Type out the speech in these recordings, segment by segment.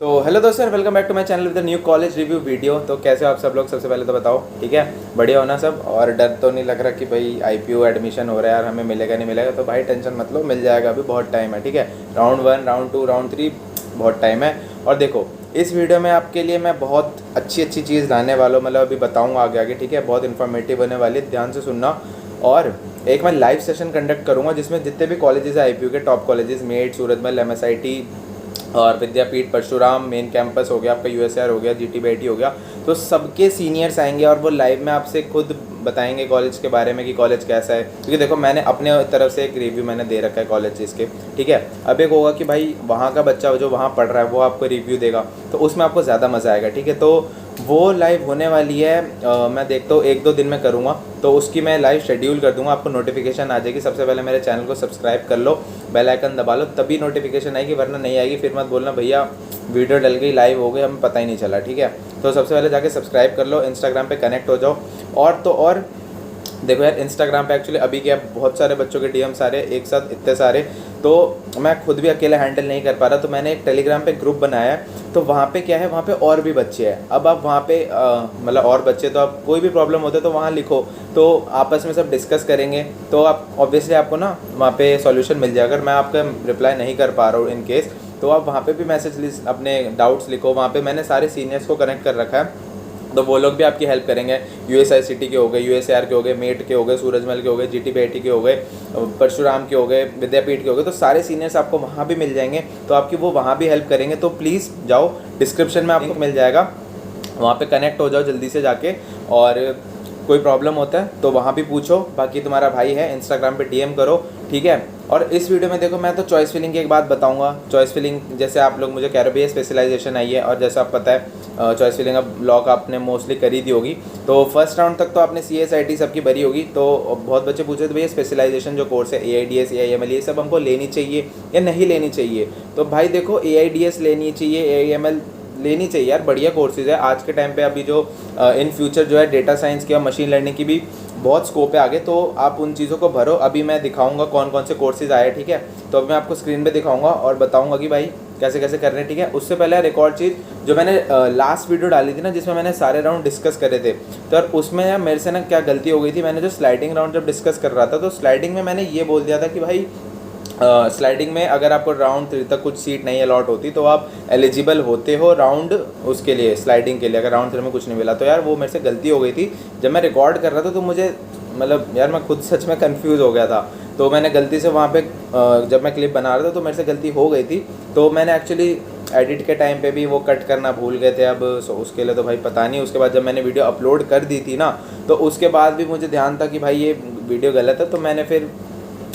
तो हेलो दोस्तों, welcome back to my channel with new college review video. तो कैसे हो आप सब लोग? सबसे पहले तो बताओ, ठीक है, बढ़िया होना सब। और डर तो नहीं लग रहा कि भाई आईपीओ एडमिशन हो रहा है यार, हमें मिलेगा नहीं मिलेगा? तो भाई टेंशन मत लो, मिल जाएगा, अभी बहुत टाइम है, ठीक है। राउंड 1, राउंड 2, राउंड 3 बहुत टाइम है। और देखो, इस वीडियो में आपके लिए मैं बहुत अच्छी अच्छी चीज़ लाने वाला हूँ, मतलब अभी बताऊँगा आगे आगे, ठीक है। बहुत इन्फॉर्मेटिव होने वाली है, ध्यान से सुनना। और एक मैं लाइव सेशन कंडक्ट करूँगा जिसमें जितने भी कॉलेजेस है आईपीयू के, टॉप कॉलेजेस, मेट, सूरजमल, एमएसआईटी और विद्यापीठ, परशुराम, मेन कैंपस हो गया आपका, यूएसआर हो गया, जीटीबीआईटी हो गया, तो सबके सीनियर्स आएंगे और वो लाइव में आपसे खुद बताएंगे कॉलेज के बारे में कि कॉलेज कैसा है। क्योंकि देखो, मैंने अपने तरफ से एक रिव्यू मैंने दे रखा है कॉलेज के, ठीक है। अब एक होगा कि भाई वहाँ का बच्चा जो वहाँ पढ़ रहा है वो आपको रिव्यू देगा, तो उसमें आपको ज़्यादा मज़ा आएगा, ठीक है। तो वो लाइव होने वाली है, मैं देखता हूँ 1-2 दिन में करूँगा, तो उसकी मैं लाइव शेड्यूल कर दूँगा, आपको नोटिफिकेशन आ जाएगी। सबसे पहले मेरे चैनल को सब्सक्राइब कर लो, बेल आइकन दबा लो, तभी नोटिफिकेशन आएगी, वरना नहीं आएगी। फिर मत बोलना भैया वीडियो डल गई, लाइव हो गई, हमें पता ही नहीं चला, ठीक है। तो सबसे पहले जाके सब्सक्राइब कर लो, इंस्टाग्राम पे कनेक्ट हो जाओ। और तो और देखो यार, इंस्टाग्राम पे एक्चुअली अभी क्या, बहुत सारे बच्चों के डीएम सारे एक साथ, इतने सारे, तो मैं खुद भी अकेले हैंडल नहीं कर पा रहा। तो मैंने एक टेलीग्राम पे ग्रुप बनाया है, तो वहाँ पे क्या है, वहाँ पे और भी बच्चे हैं। अब आप वहाँ पे मतलब और बच्चे, तो आप कोई भी प्रॉब्लम होता है तो वहाँ लिखो, तो आपस में सब डिस्कस करेंगे, तो आप ऑब्वियसली आपको ना वहाँ पे सॉल्यूशन मिल जाएगा। अगर मैं आपका रिप्लाई नहीं कर पा रहा हूँ इन केस, तो आप वहाँ पे भी मैसेज लिस्ट अपने डाउट्स लिखो। वहाँ पे मैंने सारे सीनियर्स को कनेक्ट कर रखा है, तो वो लोग भी आपकी हेल्प करेंगे। यूएसआईसीटी के हो गए, यूएसआर के हो गए, मेट के हो गए, सूरजमल के हो गए, जीटीबीआईटी के हो गए, परशुराम के हो गए, विद्यापीठ के हो गए, तो सारे सीनियर्स आपको वहाँ भी मिल जाएंगे, तो आपकी वो वहाँ भी हेल्प करेंगे। तो प्लीज़ जाओ, डिस्क्रिप्शन में आपको मिल जाएगा, वहाँ पे कनेक्ट हो जाओ जल्दी से जाके। और कोई प्रॉब्लम होता है तो वहाँ भी पूछो, बाकी तुम्हारा भाई है, इंस्टाग्राम पे डीएम करो, ठीक है। और इस वीडियो में देखो, मैं तो चॉइस फिलिंग की एक बात बताऊंगा। चॉइस फिलिंग जैसे आप लोग मुझे कह रहे हो भैया स्पेशलाइजेशन आई है, और जैसा आप पता है चॉइस फिलिंग अब लॉक आपने मोस्टली करी दी होगी, तो फर्स्ट राउंड तक तो आपने CSIT सबकी भरी होगी। तो बहुत बच्चे पूछ रहे थे भैया स्पेशलाइजेशन जो कोर्स है AIDS, AIML, ये सब हमको लेनी चाहिए या नहीं लेनी चाहिए? तो भाई देखो, AIDS लेनी चाहिए, AIML लेनी चाहिए यार, बढ़िया कोर्सेज है आज के टाइम पे। अभी जो इन फ्यूचर जो है डेटा साइंस की और मशीन लर्निंग की भी बहुत स्कोप है आगे, तो आप उन चीज़ों को भरो। अभी मैं दिखाऊंगा कौन कौन से कोर्सेज आए, ठीक है। तो अभी मैं आपको स्क्रीन पे दिखाऊंगा और बताऊंगा कि भाई कैसे कैसे करने, ठीक है। उससे पहले रिकॉर्ड चीज़, जो मैंने लास्ट वीडियो डाली थी ना, जिसमें मैंने सारे राउंड डिस्कस करे थे, तो यार उसमें यार मेरे से ना क्या गलती हो गई थी। मैंने जो स्लाइडिंग राउंड जब डिस्कस कर रहा था, तो स्लाइडिंग में मैंने ये बोल दिया था कि भाई स्लाइडिंग में अगर आपको राउंड 3 तक कुछ सीट नहीं अलॉट होती तो आप एलिजिबल होते हो राउंड उसके लिए, स्लाइडिंग के लिए, अगर राउंड 3 में कुछ नहीं मिला। तो यार वो मेरे से गलती हो गई थी जब मैं रिकॉर्ड कर रहा था, तो मुझे मतलब यार मैं खुद सच में कंफ्यूज हो गया था। तो मैंने गलती से वहाँ पे जब मैं क्लिप बना रहा था तो मेरे से गलती हो गई थी, तो मैंने एक्चुअली एडिट के टाइम पे भी वो कट करना भूल गए थे। अब उसके लिए तो भाई पता नहीं, उसके बाद जब मैंने वीडियो अपलोड कर दी थी ना, तो उसके बाद भी मुझे ध्यान था कि भाई ये वीडियो गलत है, तो मैंने फिर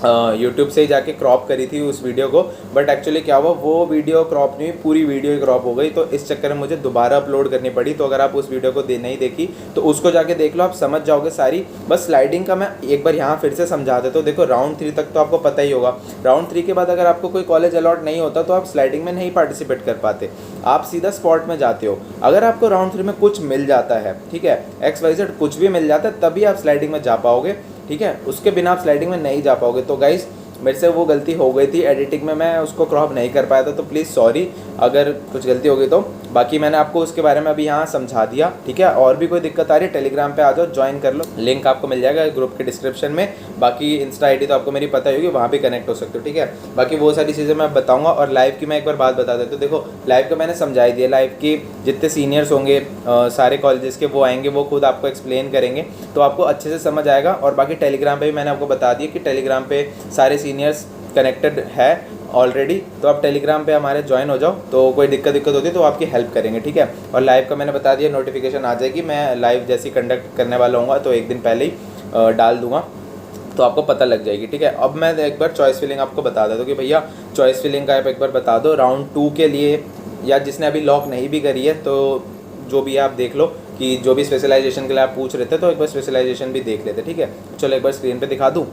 यूट्यूब से ही जाके क्रॉप करी थी उस वीडियो को। बट एक्चुअली क्या हुआ, वो वीडियो क्रॉप नहीं हुई, पूरी वीडियो ही क्रॉप हो गई, तो इस चक्कर में मुझे दोबारा अपलोड करनी पड़ी। तो अगर आप उस वीडियो को नहीं देखी तो उसको जाके देख लो, आप समझ जाओगे सारी। बस स्लाइडिंग का मैं एक बार यहाँ फिर से समझा देता हूँ। देखो, राउंड 3 तक तो आपको पता ही होगा। राउंड 3 के बाद अगर आपको कोई कॉलेज अलॉट नहीं होता तो आप स्लाइडिंग में नहीं पार्टिसिपेट कर पाते, आप सीधा स्पॉट में जाते हो। अगर आपको राउंड 3 में कुछ मिल जाता है, ठीक है, XYZ कुछ भी मिल जाता है, तभी आप स्लाइडिंग में जा पाओगे, ठीक है। उसके बिना आप स्लाइडिंग में नहीं जा पाओगे। तो गाइस, मेरे से वो गलती हो गई थी, एडिटिंग में मैं उसको क्रॉप नहीं कर पाया था, तो प्लीज़ सॉरी अगर कुछ गलती हो गई तो। बाकी मैंने आपको उसके बारे में अभी यहाँ समझा दिया, ठीक है। और भी कोई दिक्कत आ रही है, टेलीग्राम पे आ जाओ, ज्वाइन कर लो, लिंक आपको मिल जाएगा ग्रुप के डिस्क्रिप्शन में। बाकी इंस्टा आईडी तो आपको मेरी पता ही होगी, वहाँ भी कनेक्ट हो सकते हो, ठीक है। बाकी वो सारी चीज़ें मैं बताऊँगा। और लाइव की मैं एक बार बात बता देता हूँ। देखो, लाइव का मैंने समझाई दिया, लाइव की जितने सीनियर्स होंगे सारे कॉलेजेस के, वो आएंगे, वो खुद आपको एक्सप्लेन करेंगे, तो आपको अच्छे से समझ आएगा। और बाकी टेलीग्राम पे भी मैंने आपको बता दिया कि टेलीग्राम पे सारे सीनियर्स कनेक्टेड है ऑलरेडी, तो आप टेलीग्राम पे हमारे ज्वाइन हो जाओ, तो कोई दिक्कत होती है तो आपकी हेल्प करेंगे, ठीक है। और लाइव का मैंने बता दिया, नोटिफिकेशन आ जाएगी, मैं लाइव जैसी कंडक्ट करने वाला हूँ तो एक दिन पहले ही डाल दूंगा, तो आपको पता लग जाएगी, ठीक है। अब मैं एक बार चॉइस फिलिंग आपको बता देता हूँ कि भैया चॉइस फिलिंग का आप एक बार बता दो राउंड 2 के लिए, या जिसने अभी लॉक नहीं भी करी है, तो जो भी आप देख लो कि जो भी स्पेशलाइजेशन के लिए आप पूछ रहे थे, तो एक बार स्पेशलाइजेशन भी देख लेते, ठीक है। चलो एक बार स्क्रीन पे दिखा दूँ,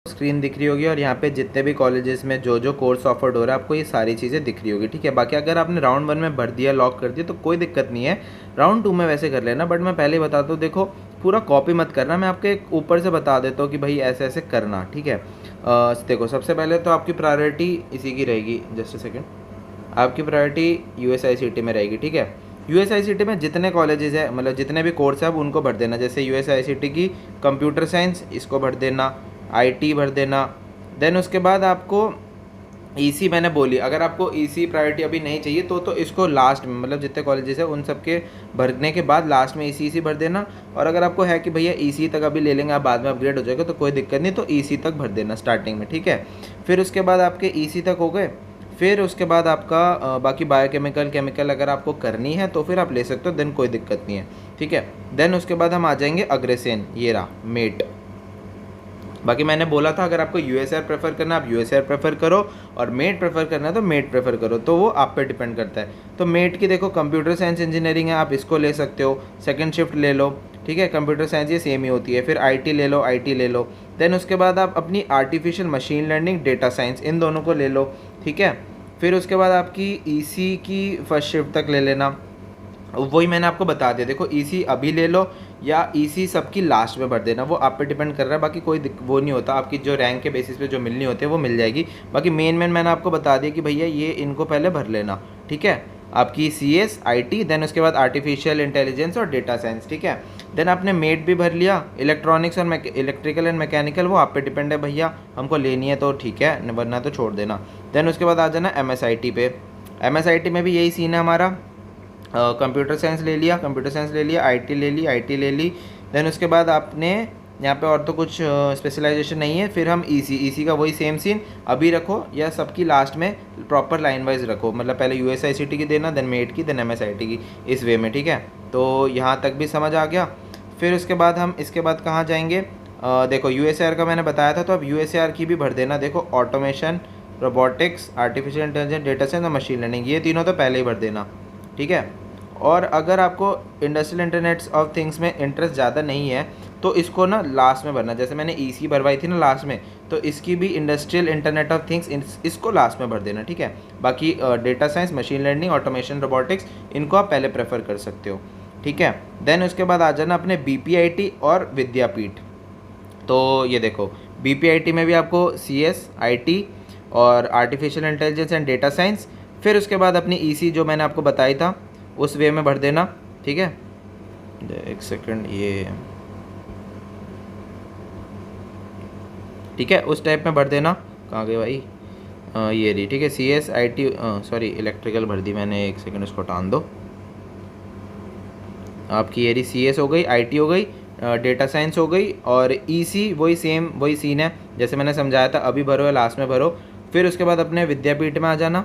स्क्रीन दिख रही होगी, और यहाँ पे जितने भी कॉलेजेस में जो जो कोर्स ऑफर्ड हो रहा है आपको ये सारी चीज़ें दिख रही होगी, ठीक है। बाकी अगर आपने राउंड 1 में भर दिया, लॉक कर दिया, तो कोई दिक्कत नहीं है, राउंड 2 में वैसे कर लेना। बट मैं पहले ही बताता हूँ, देखो पूरा कॉपी मत करना, मैं आपके ऊपर से बता देता हूँ कि भाई ऐसे ऐसे करना, ठीक है। देखो, सबसे पहले तो आपकी प्रायोरिटी इसी की रहेगी, जस्ट अ सेकेंड, आपकी प्रायोरिटी USICT में रहेगी, ठीक है। USICT में जितने कॉलेजेस है, मतलब जितने भी कोर्स है, आप उनको भर देना। जैसे USICT की कंप्यूटर साइंस, इसको भर देना, IT भर देना। देन उसके बाद आपको EC मैंने बोली, अगर आपको EC प्रायोरिटी अभी नहीं चाहिए तो इसको लास्ट में, मतलब जितने कॉलेजेस है उन सब के भरने के बाद लास्ट में EC भर देना। और अगर आपको है कि भैया EC तक अभी ले लेंगे, आप बाद में अपग्रेड हो जाएगा तो कोई दिक्कत नहीं, तो EC तक भर देना स्टार्टिंग में, ठीक है। फिर उसके बाद आपके EC तक हो गए। फिर उसके बाद आपका बाकी बायोकेमिकल, केमिकल अगर आपको करनी है तो फिर आप ले सकते हो, देन कोई दिक्कत नहीं है, ठीक है। देन उसके बाद हम आ जाएंगे अग्रेसेन, ये रहा मेट। बाकी मैंने बोला था अगर आपको USR प्रेफर करना है आप USR प्रेफर करो, और मेट प्रेफर करना है तो मेट प्रेफर करो, तो वो आप पे डिपेंड करता है। तो मेट की देखो कंप्यूटर साइंस इंजीनियरिंग है, आप इसको ले सकते हो, सेकंड शिफ्ट ले लो, ठीक है। कंप्यूटर साइंस ये सेम ही होती है। फिर IT ले लो, IT ले लो। देन उसके बाद आप अपनी artificial machine learning, data science, इन दोनों को ले लो, ठीक है। फिर उसके बाद आपकी EC की फर्स्ट शिफ्ट तक ले लेना, वही मैंने आपको बता दिया। देखो EC अभी ले लो या EC सबकी लास्ट में भर देना, वो आप पे डिपेंड कर रहा है। बाकी कोई वो नहीं होता, आपकी जो रैंक के बेसिस पे जो मिलनी होती है वो मिल जाएगी। बाकी मेन मैंने आपको बता दिया कि भैया ये इनको पहले भर लेना, ठीक है। आपकी CS, IT, देन उसके बाद आर्टिफिशियल इंटेलिजेंस और डेटा साइंस, ठीक है। देन आपने मेट भी भर लिया, इलेक्ट्रॉनिक्स और इलेक्ट्रिकल एंड मैकेनिकल वो आप पे डिपेंड है भैया, हमको लेनी है तो ठीक है, वरना तो छोड़ देना। देन उसके बाद आ जाना MSIT पे। MSIT में भी यही सीन है हमारा, कंप्यूटर साइंस ले लिया, कंप्यूटर साइंस ले लिया, IT ले ली, IT ले ली। देन उसके बाद आपने यहाँ पे और तो कुछ स्पेशलाइजेशन नहीं है। फिर हम EC का वही सेम सीन अभी रखो, या सबकी लास्ट में प्रॉपर लाइन वाइज रखो, मतलब पहले USICT की देना, देन मेट की, देन MSIT की, इस वे में, ठीक है। तो यहाँ तक भी समझ आ गया। फिर उसके बाद हम इसके बाद कहाँ जाएंगे, देखो USAR का मैंने बताया था, तो अब USAR की भी भर देना। देखो automation, robotics, artificial intelligence, data science और मशीन लर्निंग, ये तीनों तो पहले ही भर देना, ठीक है। और अगर आपको इंडस्ट्रियल इंटरनेट ऑफ थिंग्स में इंटरेस्ट ज़्यादा नहीं है तो इसको ना लास्ट में भरना। जैसे मैंने EC भरवाई थी ना लास्ट में, तो इसकी भी इंडस्ट्रियल इंटरनेट ऑफ थिंग्स, इसको लास्ट में भर देना, ठीक है। बाकी data science, machine learning, automation, robotics, इनको आप पहले प्रेफर कर सकते हो, ठीक है। देन उसके बाद आ जाना अपने BPIT और विद्यापीठ। तो ये देखो BPIT में भी आपको CS, IT और artificial intelligence and data science. फिर उसके बाद अपनी EC जो मैंने आपको बताई था उस वे में भर देना, ठीक है। एक सेकंड, ये ठीक है, उस टाइप में भर देना। कहाँ गए भाई, ये रही, ठीक है। CS, IT, सॉरी इलेक्ट्रिकल भर दी मैंने, एक सेकंड उसको टान दो। आपकी ये रही CS हो गई, IT हो गई, डेटा साइंस हो गई, और EC वही सेम वही सीन है जैसे मैंने समझाया था, अभी भरो या लास्ट में भरो। फिर उसके बाद अपने विद्यापीठ में आ जाना।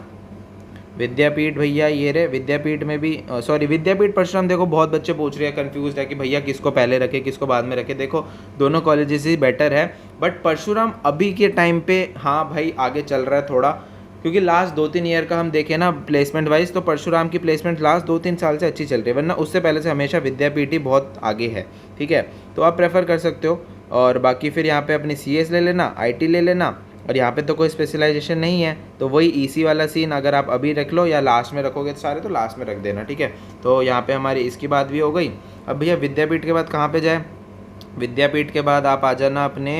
विद्यापीठ भैया ये रहे, विद्यापीठ में भी सॉरी विद्यापीठ परशुराम। देखो बहुत बच्चे पूछ रहे हैं, कंफ्यूज है कि भैया किसको पहले रखे किसको बाद में रखे। देखो दोनों कॉलेजेस ही बेटर है, बट परशुराम अभी के टाइम पे हाँ भाई आगे चल रहा है थोड़ा, क्योंकि लास्ट 2-3 ईयर का हम देखें ना प्लेसमेंट वाइज, तो परशुराम की प्लेसमेंट लास्ट 2-3 साल से अच्छी चल रही है, वरना उससे पहले से हमेशा विद्यापीठ ही बहुत आगे है, ठीक है। तो आप प्रेफर कर सकते हो। और बाकी फिर यहाँ पे अपनी CS ले लेना, IT ले लेना, और यहाँ पे तो कोई स्पेशलाइजेशन नहीं है, तो वही EC वाला सीन अगर आप अभी रख लो या लास्ट में रखोगे तो सारे तो लास्ट में रख देना, ठीक है। तो यहाँ पे हमारी इसकी बात भी हो गई। अब भैया विद्यापीठ के बाद कहाँ पे जाए, विद्यापीठ के बाद आप आ जाना अपने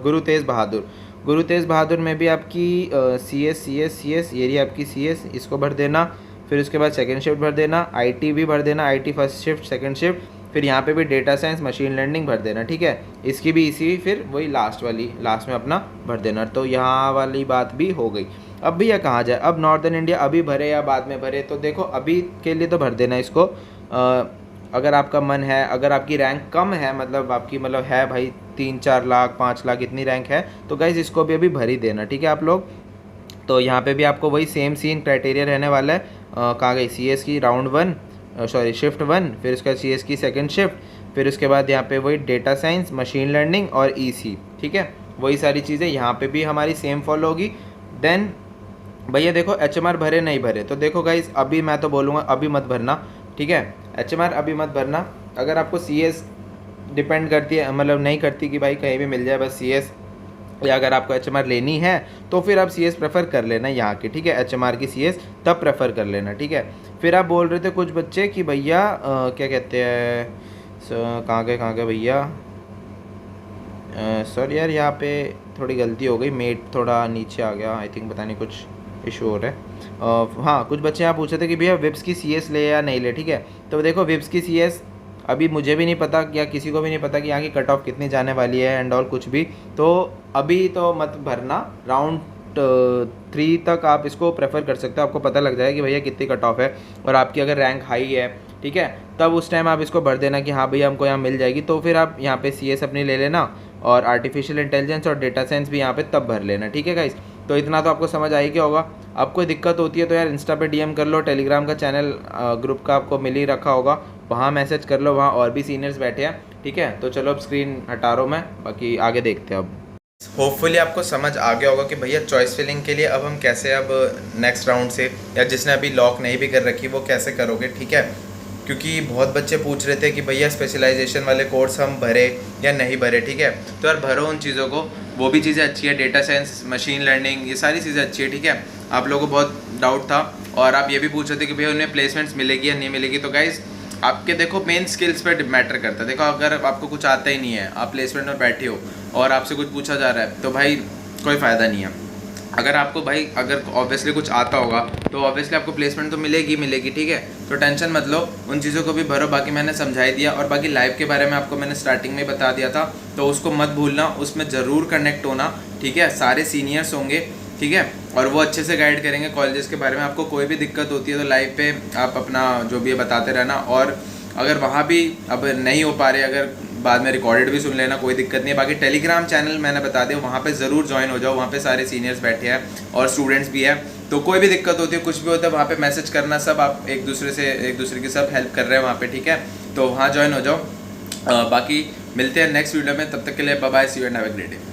गुरु तेज बहादुर। गुरु तेज बहादुर में भी आपकी CS ये रही आपकी CS, इसको भर देना। फिर उसके बाद सेकंड शिफ्ट भर देना, IT भी भर देना, IT first shift, second shift. फिर यहाँ पे भी डेटा साइंस, मशीन लर्निंग भर देना, ठीक है। इसकी भी इसी फिर वही लास्ट में अपना भर देना। तो यहाँ वाली बात भी हो गई। अब भैया कहाँ जाए, अब नॉर्दर्न इंडिया अभी भरे या बाद में भरे, तो देखो अभी के लिए तो भर देना इसको। अगर आपका मन है, अगर आपकी रैंक कम है, मतलब आपकी मतलब है भाई 3-4 लाख 5 लाख इतनी रैंक है, तो गाइज इसको भी अभी भर ही देना, ठीक है आप लोग। तो यहाँ पे भी आपको वही सेम सीन क्राइटेरिया रहने वाला है। कहाँ गई CS की राउंड 1 शिफ्ट 1, फिर उसका CS की सेकंड शिफ्ट, फिर उसके बाद यहाँ पे वही डेटा साइंस, मशीन लर्निंग और EC, ठीक है। वही सारी चीज़ें यहाँ पे भी हमारी सेम फॉलो होगी। देन भैया देखो HMR भरे नहीं भरे, तो देखो गाइज अभी मैं तो बोलूँगा अभी मत भरना, ठीक है। HMR अभी मत भरना। अगर आपको CS डिपेंड करती है, मतलब नहीं करती कि भाई कहीं भी मिल जाए बस CS, या अगर आपको HMR लेनी है तो फिर आप CS प्रेफर कर लेना यहाँ की, ठीक है। HMR की CS तब प्रेफर कर लेना, ठीक है। फिर आप बोल रहे थे कुछ बच्चे कि भैया क्या कहते हैं, कहाँ गए भैया, सॉरी यार यहाँ पे थोड़ी गलती हो गई, मेट थोड़ा नीचे आ गया आई थिंक, पता नहीं कुछ इशू हो रहा है। हाँ, कुछ बच्चे यहाँ पूछ रहे थे कि भैया विप्स की CS ले या नहीं ले, ठीक है। तो देखो विप्स की CS अभी मुझे भी नहीं पता या किसी को भी नहीं पता कि यहाँ की कट ऑफ कितनी जाने वाली है एंड ऑल कुछ भी। तो अभी तो मत भरना, राउंड 3 तक आप इसको प्रेफर कर सकते हो, आपको पता लग जाएगा कि भैया कितनी कट ऑफ है और आपकी अगर रैंक हाई है, ठीक है, तब उस टाइम आप इसको भर देना कि हाँ भैया हमको यहाँ मिल जाएगी। तो फिर आप यहाँ पे CS अपनी ले लेना और आर्टिफिशियल इंटेलिजेंस और डेटा साइंस भी यहाँ पे तब भर लेना, ठीक है गाइस। तो इतना तो आपको समझ आई क्या होगा। आपको कोई दिक्कत होती है तो यार इंस्टा पे DM कर लो, टेलीग्राम का चैनल ग्रुप का आपको मिल ही रखा होगा, वहाँ मैसेज कर लो, वहाँ और भी सीनियर्स बैठे हैं, ठीक है। तो चलो अब स्क्रीन हटा रहा हूँ मैं, बाकी आगे देखते हैं अब। होपफुली आपको समझ आ गया होगा कि भैया चॉइस फिलिंग के लिए अब हम कैसे अब नेक्स्ट राउंड से, या जिसने अभी लॉक नहीं भी कर रखी वो कैसे करोगे, ठीक है। क्योंकि बहुत बच्चे पूछ रहे थे कि भैया स्पेशलाइजेशन वाले कोर्स हम भरे या नहीं भरे, ठीक है। तो यार भरो उन चीज़ों को, वो भी चीज़ें अच्छी है, डेटा साइंस, मशीन लर्निंग, ये सारी चीज़ें अच्छी है, ठीक है। आप लोगों को बहुत डाउट था और आप ये भी पूछ रहे थे कि भैया उन्हें प्लेसमेंट्स मिलेगी या नहीं मिलेगी। तो गाइज़ आपके देखो मेन स्किल्स पे मैटर करता है। देखो अगर आपको कुछ आता ही नहीं है, आप प्लेसमेंट में बैठे हो और आपसे कुछ पूछा जा रहा है, तो भाई कोई फ़ायदा नहीं है। अगर आपको भाई अगर ऑब्वियसली कुछ आता होगा तो ऑब्वियसली आपको प्लेसमेंट तो मिलेगी, ठीक है। तो टेंशन मत लो, उन चीज़ों को भी भरो। बाकी मैंने समझाई दिया और बाकी लाइव के बारे में आपको मैंने स्टार्टिंग में बता दिया था, तो उसको मत भूलना, उसमें ज़रूर कनेक्ट होना, ठीक है। सारे सीनियर्स होंगे, ठीक है, और वो अच्छे से गाइड करेंगे कॉलेजेस के बारे में। आपको कोई भी दिक्कत होती है तो लाइव पे आप अपना जो भी है बताते रहना। और अगर वहाँ भी अब नहीं हो पा रहे, अगर बाद में रिकॉर्डेड भी सुन लेना, कोई दिक्कत नहीं है। बाकी टेलीग्राम चैनल मैंने बता दिया, वहाँ पे ज़रूर ज्वाइन हो जाओ, वहाँ पे सारे सीनियर्स बैठे हैं और स्टूडेंट्स भी है। तो कोई भी दिक्कत होती है, कुछ भी होता है, वहाँ पे मैसेज करना, सब आप एक दूसरे की सब हेल्प कर रहे हैं वहाँ पे, ठीक है। तो वहाँ ज्वाइन हो जाओ। बाकी मिलते हैं नेक्स्ट वीडियो में, तब तक के लिए bye bye, see you and have a great day.